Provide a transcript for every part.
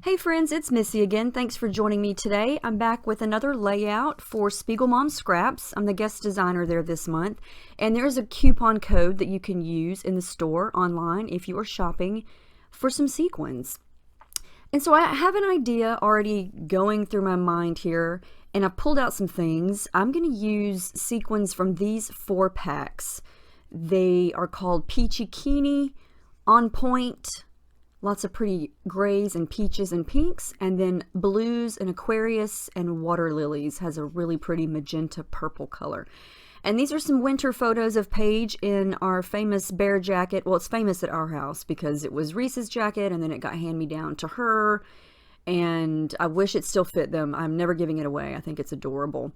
Hey friends, it's Missy again. Thanks for joining me today. I'm back with another layout for SpiegelMom Scraps. I'm the guest designer there this month, and there's a coupon code that you can use in the store online if you are shopping for some sequins. And so I have an idea already going through my mind here, and I've pulled out some things. I'm going to use sequins from these 4 packs. They are called Peachy Keeney, On Point, lots of pretty grays and peaches and pinks, and then blues and Aquarius and water lilies has a really pretty magenta purple color. And these are some winter photos of Paige in our famous bear jacket. Well, it's famous at our house because it was Reese's jacket and then it got hand-me-down to her, and I wish it still fit them. I'm never giving it away. I think it's adorable.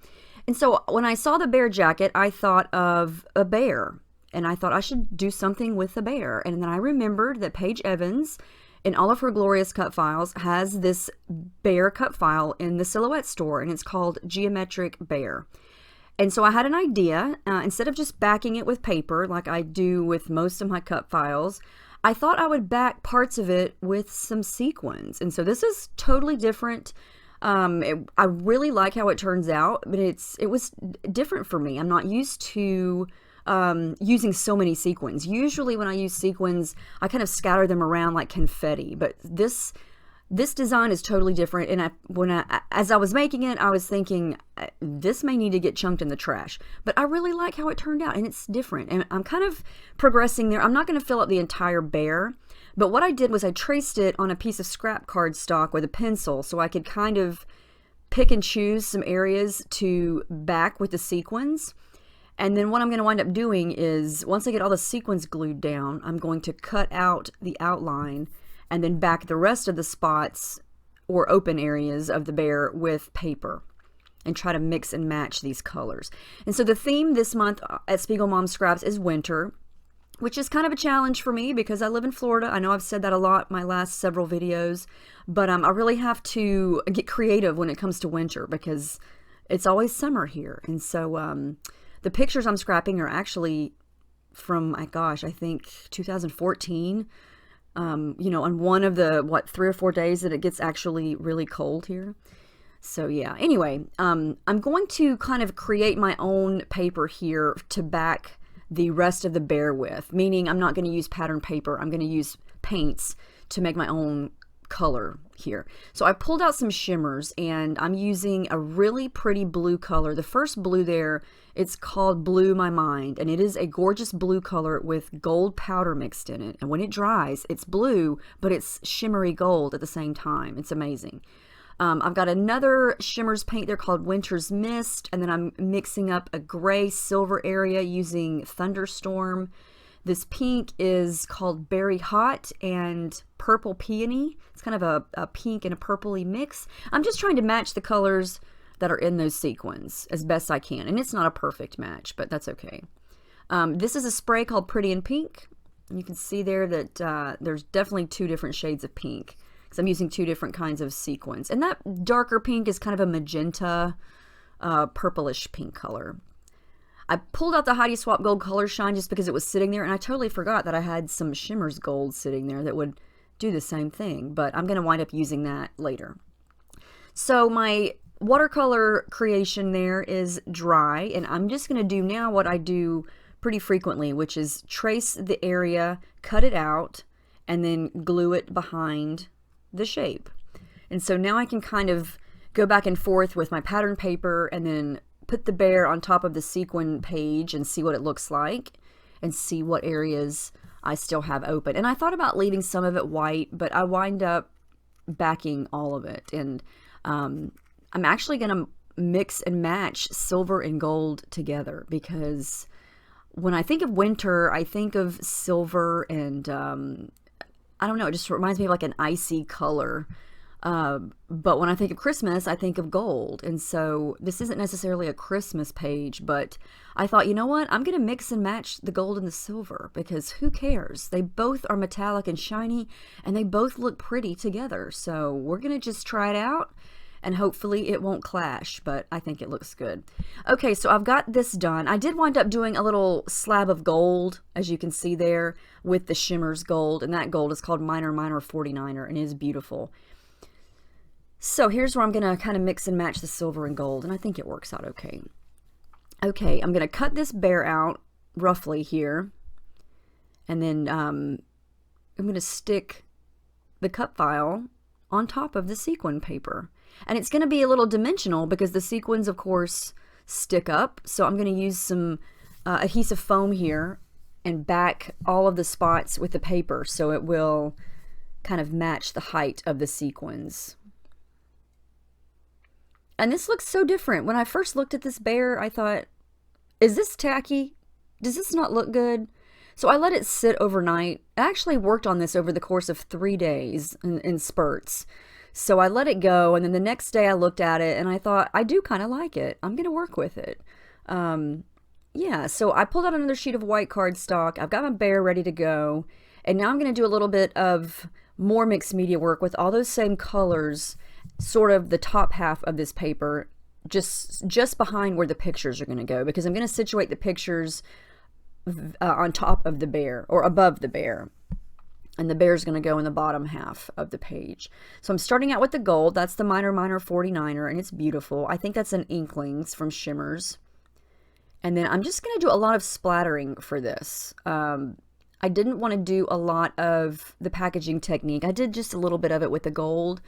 And so when I saw the bear jacket, I thought of a bear, and I thought I should do something with the bear. And then I remembered that Paige Evans, in all of her glorious cut files, has this bear cut file in the Silhouette store, and it's called Geometric Bear. And so I had an idea. Instead of just backing it with paper like I do with most of my cut files, I thought I would back parts of it with some sequins. And so this is totally different. I really like how it turns out, but it was different for me. I'm not used to using so many sequins. Usually when I use sequins, I kind of scatter them around like confetti, but this design is totally different. And as I was making it, I was thinking this may need to get chunked in the trash, but I really like how it turned out, and it's different, and I'm kind of progressing there. I'm not going to fill up the entire bear, but what I did was I traced it on a piece of scrap cardstock with a pencil so I could kind of pick and choose some areas to back with the sequins. And then what I'm going to wind up doing is, once I get all the sequins glued down, I'm going to cut out the outline and then back the rest of the spots or open areas of the bear with paper and try to mix and match these colors. And so the theme this month at SpiegelMom Scraps is winter, which is kind of a challenge for me because I live in Florida. I know I've said that a lot in my last several videos, but I really have to get creative when it comes to winter because it's always summer here. And so the pictures I'm scrapping are actually from, my gosh, I think 2014. You know, on one of the, 3 or 4 days that it gets actually really cold here. So yeah, anyway, I'm going to kind of create my own paper here to back the rest of the bear with, meaning I'm not going to use pattern paper. I'm going to use paints to make my own color here. So I pulled out some shimmers, and I'm using a really pretty blue color. The first blue there, it's called Blue My Mind, and it is a gorgeous blue color with gold powder mixed in it. And when it dries, it's blue, but it's shimmery gold at the same time. It's amazing. I've got another shimmers paint there called Winter's Mist, and then I'm mixing up a gray silver area using Thunderstorm. This pink is called Berry Hot and Purple Peony. It's kind of a pink and a purpley mix. I'm just trying to match the colors that are in those sequins as best I can. And it's not a perfect match, but that's okay. This is a spray called Pretty in Pink. You can see there that there's definitely 2 different shades of pink because I'm using 2 different kinds of sequins. And that darker pink is kind of a magenta, purplish pink color. I pulled out the Heidi Swap Gold Color Shine just because it was sitting there, and I totally forgot that I had some Shimmers Gold sitting there that would do the same thing, but I'm going to wind up using that later. So my watercolor creation there is dry, and I'm just going to do now what I do pretty frequently, which is trace the area, cut it out, and then glue it behind the shape. And so now I can kind of go back and forth with my pattern paper and then put the bear on top of the sequin page and see what it looks like and see what areas I still have open. And I thought about leaving some of it white, but I wind up backing all of it. And I'm actually going to mix and match silver and gold together because when I think of winter, I think of silver and I don't know, it just reminds me of like an icy color. But when I think of Christmas, I think of gold. And so this isn't necessarily a Christmas page, but I thought, you know what? I'm going to mix and match the gold and the silver because who cares? They both are metallic and shiny and they both look pretty together. So we're going to just try it out and hopefully it won't clash, but I think it looks good. Okay, so I've got this done. I did wind up doing a little slab of gold, as you can see there, with the Shimmers Gold, and that gold is called Minor 49er and it is beautiful. So here's where I'm going to kind of mix and match the silver and gold, and I think it works out okay. Okay, I'm going to cut this bear out roughly here, and then I'm going to stick the cut file on top of the sequin paper. And it's going to be a little dimensional because the sequins, of course, stick up. So I'm going to use some adhesive foam here and back all of the spots with the paper so it will kind of match the height of the sequins. And this looks so different. When I first looked at this bear, I thought, is this tacky? Does this not look good? So I let it sit overnight. I actually worked on this over the course of 3 days in spurts. So I let it go, and then the next day I looked at it and I thought, I do kind of like it. I'm going to work with it. Yeah, so I pulled out another sheet of white cardstock. I've got my bear ready to go. And now I'm going to do a little bit of more mixed media work with all those same colors, sort of the top half of this paper, just behind where the pictures are going to go, because I'm going to situate the pictures on top of the bear or above the bear, and the bear's going to go in the bottom half of the page. So I'm starting out with the gold. That's the Minor 49er, and it's beautiful. I think that's an Inklings from Shimmers. And then I'm just going to do a lot of splattering for this. I didn't want to do a lot of the packaging technique. I did just a little bit of it with the gold,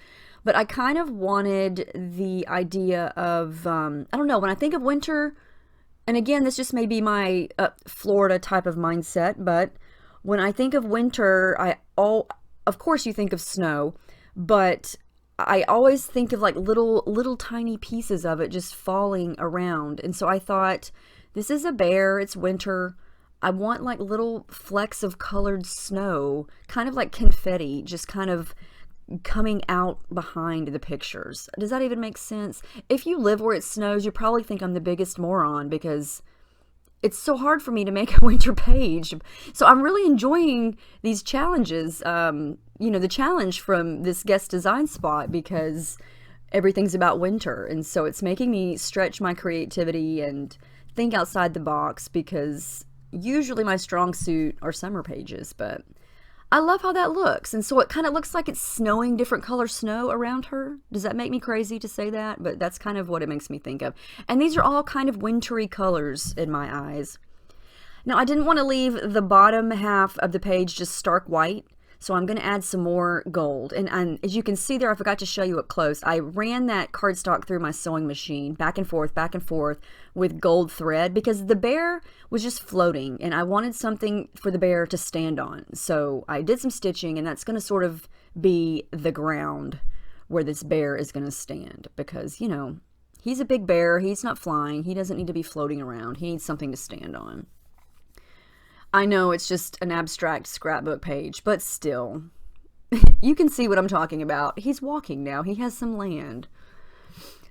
but I kind of wanted the idea of, I don't know, when I think of winter, and again, this just may be my Florida type of mindset, but when I think of winter, of course you think of snow, but I always think of like little tiny pieces of it just falling around. And so I thought, this is a bear, it's winter. I want like little flecks of colored snow, kind of like confetti, just kind of coming out behind the pictures. Does that even make sense? If you live where it snows, you probably think I'm the biggest moron because it's so hard for me to make a winter page. So I'm really enjoying these challenges, you know, the challenge from this guest design spot, because everything's about winter. And so it's making me stretch my creativity and think outside the box, because usually my strong suit are summer pages, but I love how that looks. And so it kind of looks like it's snowing, different color snow around her. Does that make me crazy to say that? But that's kind of what it makes me think of. And these are all kind of wintry colors in my eyes. Now, I didn't want to leave the bottom half of the page just stark white, so I'm going to add some more gold. And as you can see there, I forgot to show you up close. I ran that cardstock through my sewing machine back and forth with gold thread, because the bear was just floating and I wanted something for the bear to stand on. So I did some stitching, and that's going to sort of be the ground where this bear is going to stand, because, you know, he's a big bear. He's not flying. He doesn't need to be floating around. He needs something to stand on. I know it's just an abstract scrapbook page, but still, you can see what I'm talking about. He's walking now. He has some land.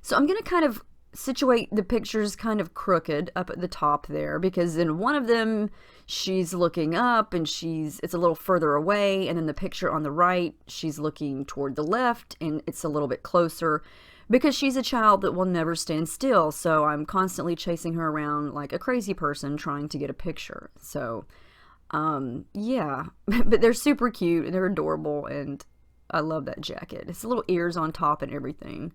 So I'm going to kind of situate the pictures kind of crooked up at the top there, because in one of them, she's looking up and it's a little further away. And then the picture on the right, she's looking toward the left and it's a little bit closer, because she's a child that will never stand still. So I'm constantly chasing her around like a crazy person trying to get a picture. So, yeah, but they're super cute and they're adorable. And I love that jacket. It's little ears on top and everything.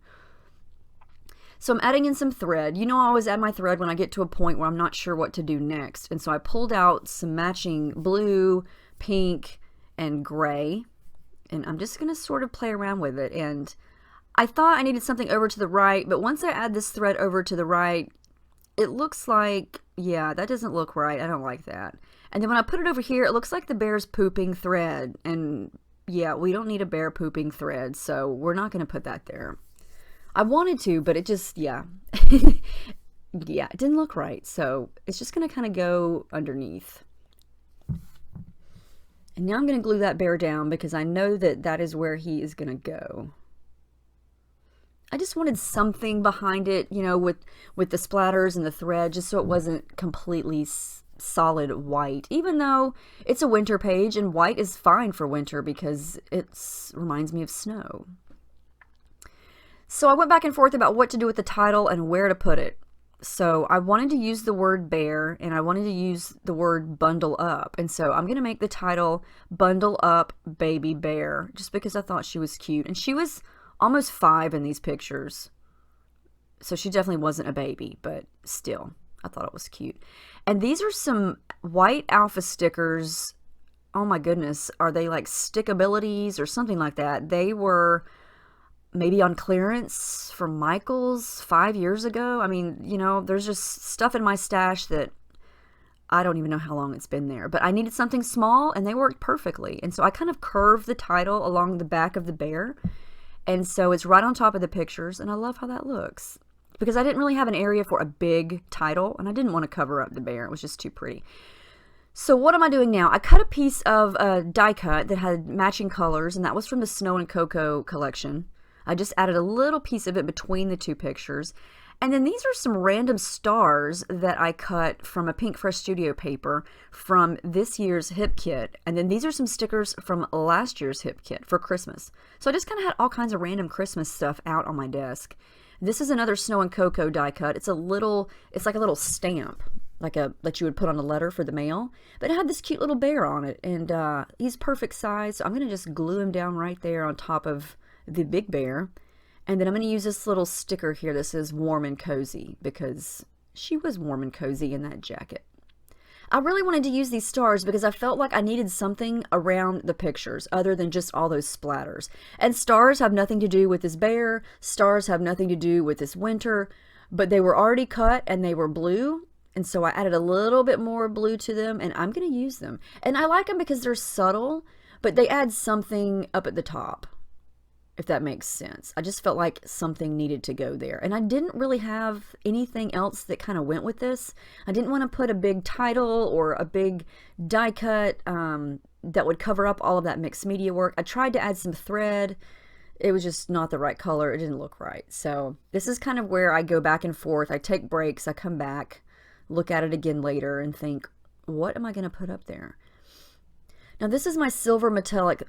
So I'm adding in some thread. You know, I always add my thread when I get to a point where I'm not sure what to do next. And so I pulled out some matching blue, pink, and gray. And I'm just going to sort of play around with it. And I thought I needed something over to the right, but once I add this thread over to the right, it looks like, yeah, that doesn't look right. I don't like that. And then when I put it over here, it looks like the bear's pooping thread. And yeah, we don't need a bear pooping thread, so we're not going to put that there. I wanted to, but it just, yeah. Yeah, it didn't look right. So it's just going to kind of go underneath. And now I'm going to glue that bear down, because I know that that is where he is going to go. I just wanted something behind it, you know, with the splatters and the thread, just so it wasn't completely solid white, even though it's a winter page and white is fine for winter because it reminds me of snow. So I went back and forth about what to do with the title and where to put it. So I wanted to use the word bear, and I wanted to use the word bundle up. And so I'm going to make the title Bundle Up Baby Bear, just because I thought she was cute. And she was almost 5 in these pictures. So she definitely wasn't a baby, but still, I thought it was cute. And these are some white alpha stickers. Oh my goodness, are they like stickabilities or something like that? They were maybe on clearance from Michael's 5 years ago. I mean, you know, there's just stuff in my stash that I don't even know how long it's been there. But I needed something small, and they worked perfectly. And so I kind of curved the title along the back of the bear. And so it's right on top of the pictures, and I love how that looks. Because I didn't really have an area for a big title, and I didn't want to cover up the bear. It was just too pretty. So what am I doing now? I cut a piece of a die cut that had matching colors, and that was from the Snow and Cocoa collection. I just added a little piece of it between the 2 pictures. And then these are some random stars that I cut from a Pink Fresh Studio paper from this year's hip kit. And then these are some stickers from last year's hip kit for Christmas. So I just kind of had all kinds of random Christmas stuff out on my desk. This is another Snow and Cocoa die cut. It's like a little stamp, that you would put on a letter for the mail. But it had this cute little bear on it, and he's perfect size. So I'm going to just glue him down right there on top of the big bear. And then I'm going to use this little sticker here that says warm and cozy, because she was warm and cozy in that jacket. I really wanted to use these stars because I felt like I needed something around the pictures other than just all those splatters. And stars have nothing to do with this bear. Stars have nothing to do with this winter. But they were already cut and they were blue. And so I added a little bit more blue to them, and I'm going to use them. And I like them because they're subtle, but they add something up at the top, if that makes sense. I just felt like something needed to go there. And I didn't really have anything else that kind of went with this. I didn't want to put a big title or a big die cut that would cover up all of that mixed media work. I tried to add some thread. It was just not the right color. It didn't look right. So this is kind of where I go back and forth. I take breaks. I come back, look at it again later, and think, what am I going to put up there? Now this is my silver metallic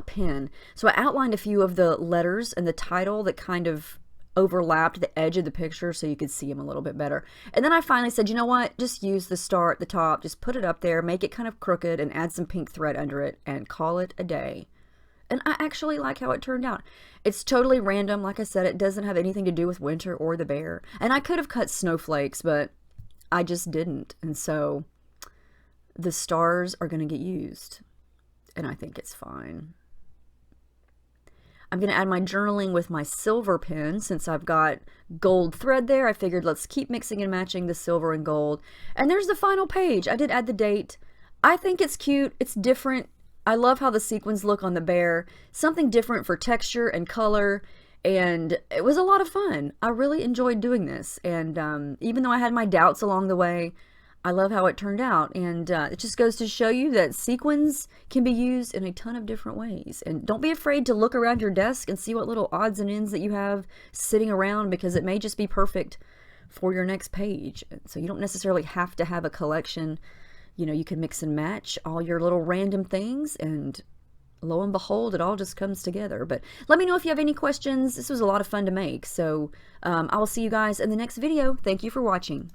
pen. So I outlined a few of the letters and the title that kind of overlapped the edge of the picture so you could see them a little bit better. And then I finally said, you know what? Just use the star at the top. Just put it up there, make it kind of crooked, and add some pink thread under it, and call it a day. And I actually like how it turned out. It's totally random. Like I said, it doesn't have anything to do with winter or the bear. And I could have cut snowflakes, but I just didn't. And so the stars are going to get used, and I think it's fine. I'm going to add my journaling with my silver pen. Since I've got gold thread there, I figured let's keep mixing and matching the silver and gold. And there's the final page. I did add the date. I think it's cute. It's different. I love how the sequins look on the bear. Something different for texture and color. And it was a lot of fun. I really enjoyed doing this. And even though I had my doubts along the way, I love how it turned out, and it just goes to show you that sequins can be used in a ton of different ways. And don't be afraid to look around your desk and see what little odds and ends that you have sitting around, because it may just be perfect for your next page. So you don't necessarily have to have a collection. You know, you can mix and match all your little random things, and lo and behold, it all just comes together. But let me know if you have any questions. This was a lot of fun to make. So I will see you guys in the next video. Thank you for watching.